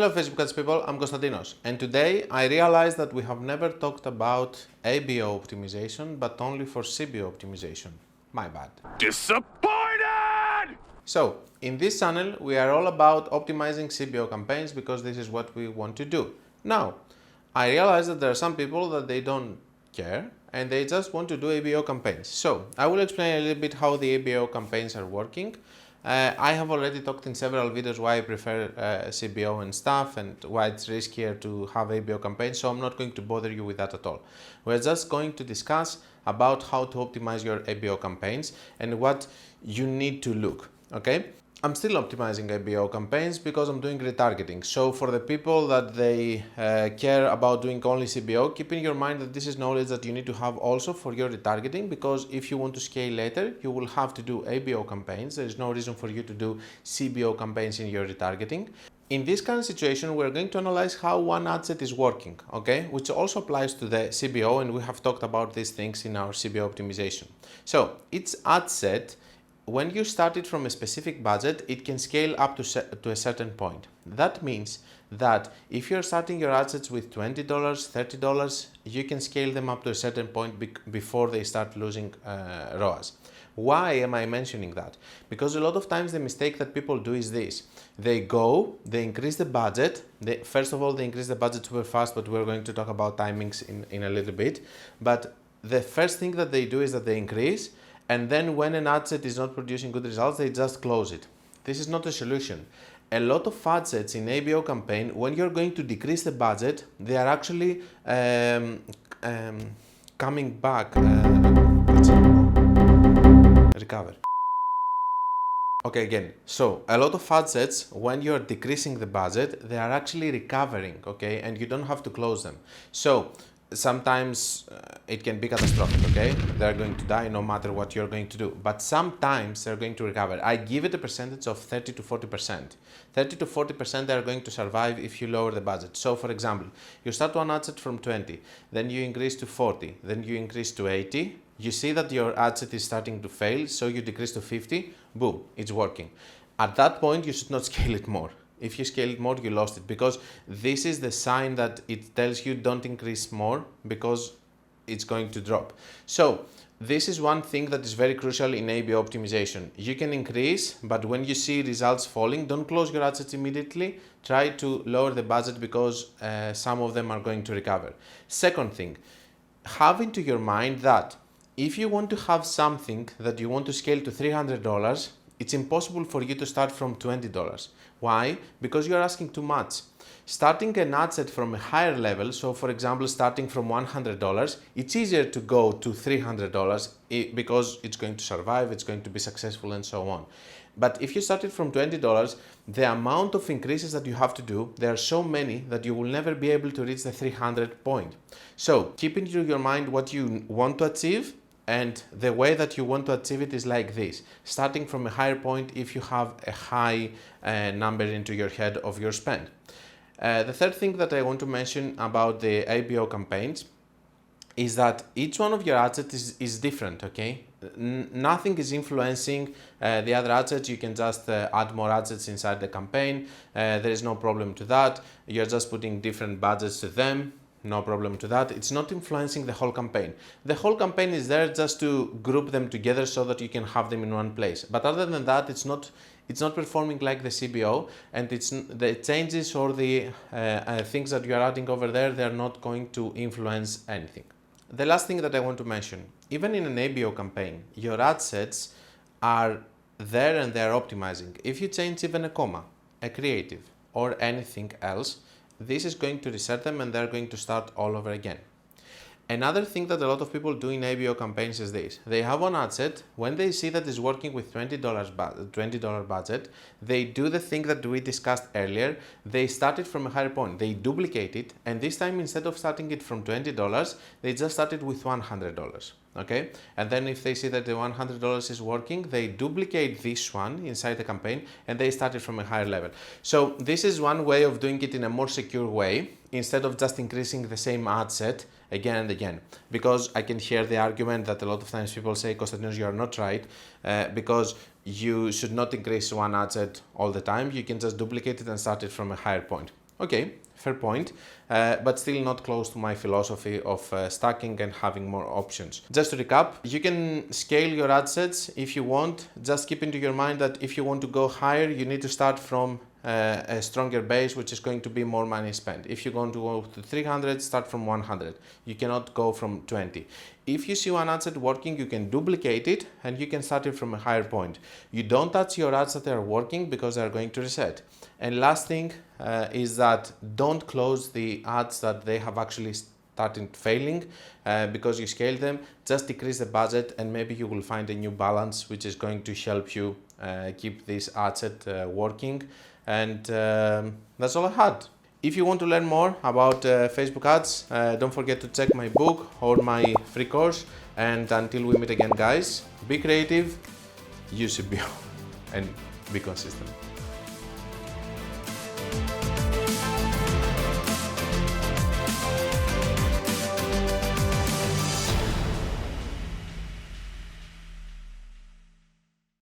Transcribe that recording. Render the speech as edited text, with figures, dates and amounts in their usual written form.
Hello Facebook Ads people, I'm Konstantinos, and today I realized that we have never talked about ABO optimization but only for CBO optimization. My bad. Disappointed! So, in this channel we are all about optimizing CBO campaigns because this is what we want to do. Now, I realize that there are some people that they don't care and they just want to do ABO campaigns. So, I will explain a little bit how the ABO campaigns are working. I have already talked in several videos why I prefer CBO and stuff and why it's riskier to have ABO campaigns, so I'm not going to bother you with that at all. We're just going to discuss about how to optimize your ABO campaigns and what you need to look, okay? I'm still optimizing ABO campaigns because I'm doing retargeting. So for the people that they care about doing only CBO, keep in your mind that this is knowledge that you need to have also for your retargeting, because if you want to scale later, you will have to do ABO campaigns. There is no reason for you to do CBO campaigns in your retargeting. In this kind of situation, we're going to analyze how one ad set is working, okay? Which also applies to the CBO, and we have talked about these things in our CBO optimization. So each ad set, when you start it from a specific budget, it can scale up to a certain point. That means that if you're starting your ad sets with $20, $30, you can scale them up to a certain point before they start losing ROAS. Why am I mentioning that? Because a lot of times the mistake that people do is this. They increase the budget. First of all, they increase the budget super fast, but we're going to talk about timings in a little bit. But the first thing that they do is that they increase, and then when an ad set is not producing good results, they just close it. This is not a solution. A lot of ad sets in ABO campaign, when you're going to decrease the budget, they are actually coming back. Recover. Okay, again. So a lot of ad sets, when you're decreasing the budget, they are actually recovering, okay, and you don't have to close them. So sometimes it can be catastrophic, okay? They're going to die no matter what you're going to do. But sometimes they're going to recover. I give it a percentage of 30 to 40%. 30 to 40% they are going to survive if you lower the budget. So for example, you start one ad set from 20, then you increase to 40, then you increase to 80. You see that your ad set is starting to fail, so you decrease to 50, boom, it's working. At that point, you should not scale it more. If you scale it more, you lost it, because this is the sign that it tells you don't increase more because it's going to drop. So this is one thing that is very crucial in ABO optimization. You can increase, but when you see results falling, don't close your ad sets immediately. Try to lower the budget because some of them are going to recover. Second thing, have into your mind that if you want to have something that you want to scale to $300, it's impossible for you to start from $20. Why? Because you are asking too much. Starting an ad set from a higher level, so for example, starting from $100, it's easier to go to $300 because it's going to survive, it's going to be successful, and so on. But if you started from $20, the amount of increases that you have to do, there are so many that you will never be able to reach the 300 point. So keep into your mind what you want to achieve, and the way that you want to achieve it is like this, starting from a higher point if you have a high number into your head of your spend. The third thing that I want to mention about the ABO campaigns is that each one of your ad sets is different, okay? Nothing is influencing the other ad sets. You can just add more ad sets inside the campaign. There is no problem to that. You're just putting different budgets to them. No problem to that. It's not influencing the whole campaign. The whole campaign is there just to group them together so that you can have them in one place. But other than that, it's not performing like the CBO, and it's the changes or the things that you are adding over there, they're not going to influence anything. The last thing that I want to mention, even in an ABO campaign, your ad sets are there and they're optimizing. If you change even a comma, a creative, or anything else, this is going to reset them and they're going to start all over again. Another thing that a lot of people do in ABO campaigns is this. They have one ad set. When they see that it's working with $20 budget, they do the thing that we discussed earlier. They start it from a higher point. They duplicate it, and this time instead of starting it from $20, they just started with $100. Okay, and then if they see that the $100 is working, they duplicate this one inside the campaign and they start it from a higher level. So this is one way of doing it in a more secure way, instead of just increasing the same ad set again and again. Because I can hear the argument that a lot of times people say, Konstantinos, you are not right, because you should not increase one ad set all the time. You can just duplicate it and start it from a higher point. Okay, fair point, but still not close to my philosophy of stacking and having more options. Just to recap, you can scale your ad sets if you want. Just keep into your mind that if you want to go higher, you need to start from a stronger base, which is going to be more money spent. If you're going to go to 300, start from 100. You cannot go from 20. If you see one ad set working, you can duplicate it and you can start it from a higher point. You don't touch your ads that are working because they are going to reset. And last thing is that don't close the ads that they have actually started failing because you scale them. Just decrease the budget and maybe you will find a new balance which is going to help you keep this ad set working. And that's all I had. If you want to learn more about Facebook ads, don't forget to check my book or my free course. And until we meet again, guys, be creative, use CBO, and be consistent.